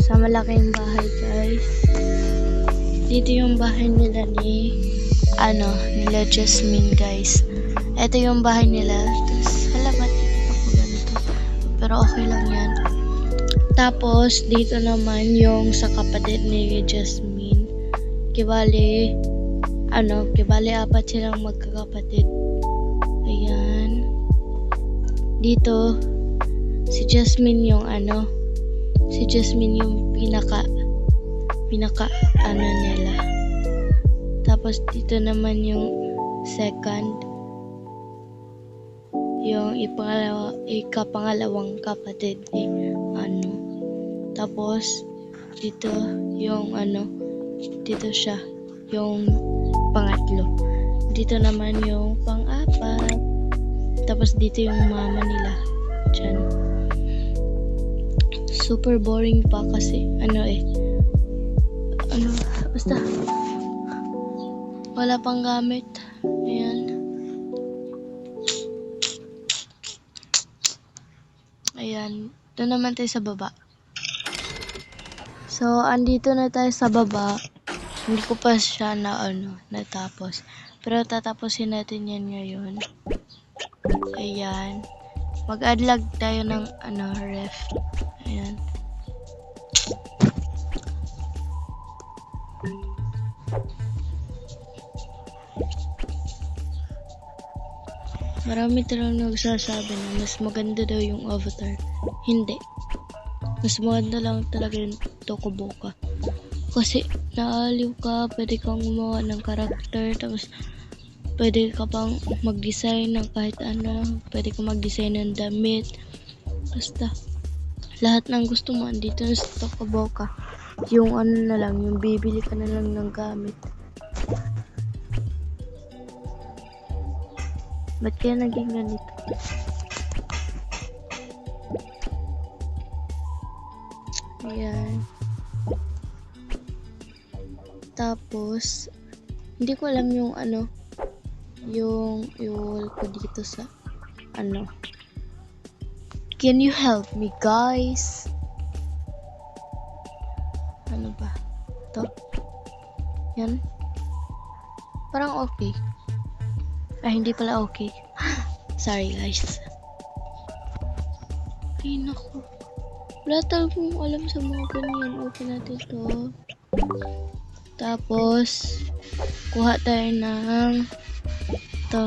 sa malaking bahay, guys. Dito yung bahay nila nila Jasmine, guys. Ito yung bahay nila. Tapos, ba't ako ganito? Pero okay lang yan. Tapos, dito naman yung sa kapatid ni Jasmine. Kibali, apat silang magkakapatid. Ayan. Dito, si Jasmine yung pinaka nila. Tapos dito naman yung second, yung ikapangalawang kapatid ni Tapos dito yung dito siya yung pangatlo. Dito naman yung pang-apat. Tapos dito yung mama nila. Diyan. Super boring pa kasi basta wala pang gamit. Ayan. Doon naman tayo sa baba. So, andito na tayo sa baba. Hindi ko pa siya natapos. Pero tatapusin natin yan ngayon. Ayan. Mag-adlag tayo ng ref. Ayan. Marami talagang nagsasabi na mas maganda daw yung Avatar. Hindi. Mas maganda lang talaga yung Tocoboca. Kasi naaliw ka, pwede kang gumawa ng karakter, tapos pwede ka pang mag-design ng kahit pwede ka mag-design ng damit. Basta lahat ng gusto mo andito na sa Tocoboca. Yung yung bibili ka na lang ng gamit. Ba't kaya naging ganito? Ayan. Tapos, hindi ko alam yung yung i-wall ko dito sa Can you help me, guys? Ano ba? Ito? Yan. Parang okay. Hindi pala okay. Sorry, guys. Ay, naku. Wala talagang alam sa mga ganyan. Open natin to. Tapos, kuha tayo ng ito.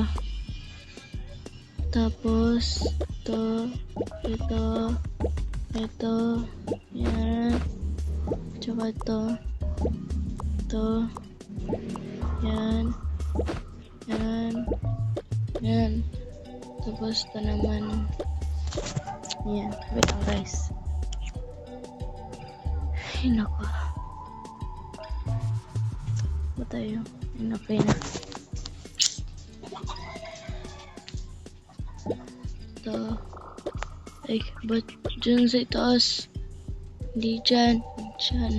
Tapos, ito, yan. Tsaka ito, yan. Tapos ito naman. Yan. Wait lang, guys. Ay, naku. Ba tayo? Okay na. Ito. Ay, ba't dyan sa itaas? Hindi dyan. Dyan.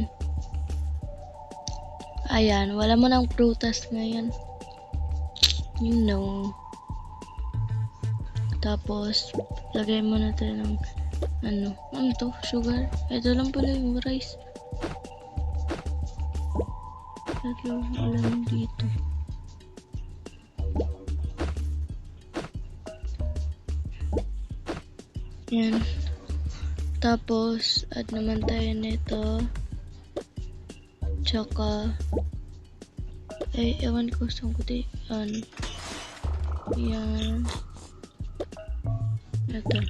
Ayan. Wala mo ng prutas ngayon. You know. Tapos, lagay mo na tayo ng ano to? Sugar. Ito lang pala yung rice. Ito lang dito. Yan. Tapos, add naman tayo nito. Tsaka, ewan ko saan ko yan. Ito.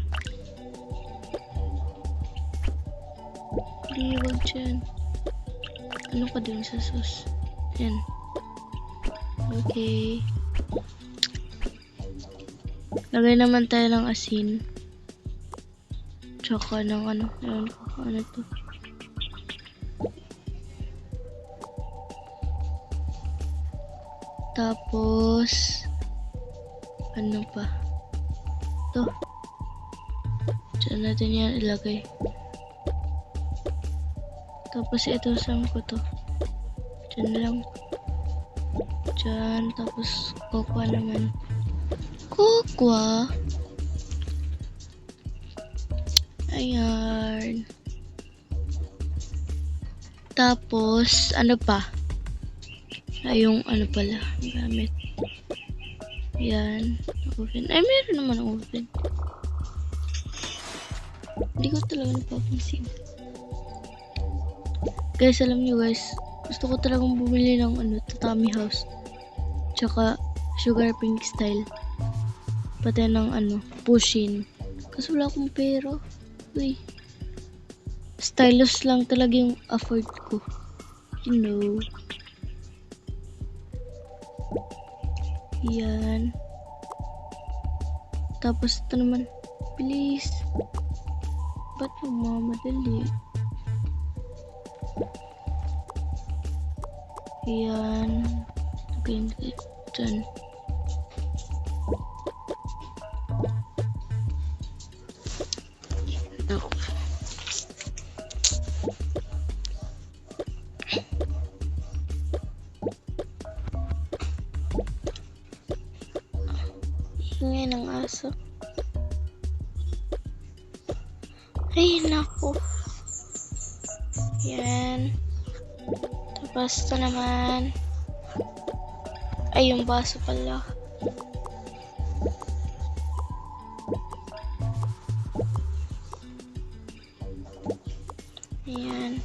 Liwag dyan. Ano ka din sa sauce? Yan. Okay. Lagay naman tayo ng asin. Tsaka ng ewan ko ano to. Tapos, ano pa? Ito. Diyan natin yan ilagay. Tapos ito, saan ko to? Diyan lang. Diyan. Tapos, kokwa naman. Kokwa? Ayan. Tapos, ano pa? Yung ano pala, gamit. Ayan. Oven. Ay, meron naman oven. Hindi ko talaga napapansin. Guys, alam nyo guys, gusto ko talagang bumili ng tatami house. Tsaka, sugar pink style. Pati ng push-in. Kasi wala akong pera. Uy. Stylus lang talaga yung afford ko. You know. Yan. Tapos ito naman. Bilis. Ba't magmamadali? Yan. Lagyan dyan. Ingay ng aso. Ay, naku. Yan. Tapos ito naman. Ay, yung baso pala. Ayan.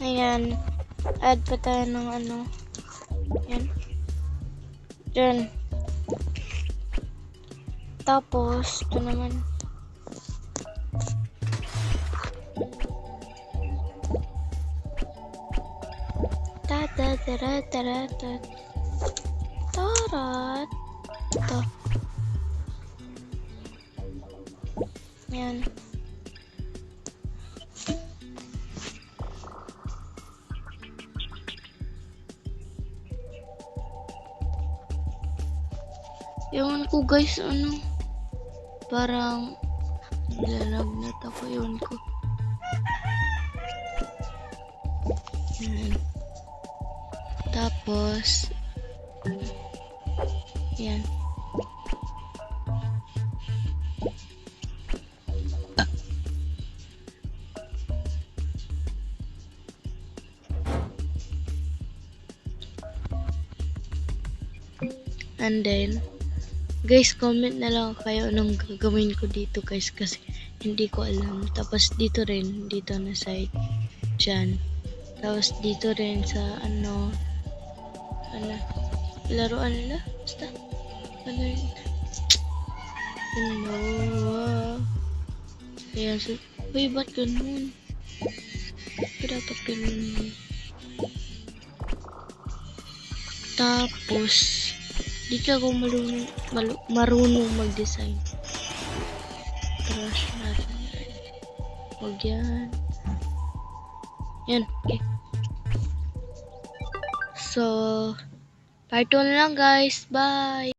Ayan. Add pa tayo ng Ayan. Diyan. Tapos, ito naman. Tarat. Ito. Ayan. Ewan ko guys, parang nilalagnat ako, ewan ko. Yan. Tapos, yan. And then, guys, comment na lang kayo anong gagawin ko dito guys kasi hindi ko alam. Tapos dito rin, dito na side dyan. Tapos dito rin sa laruan nila. Basta, yun. Ayan, so, uy, ba't ganun? Dapat ganun. Tapos, dito ako marunong mag-design. Trash natin. Huwag yan. Yan. Okay. So, part 1 lang guys. Bye!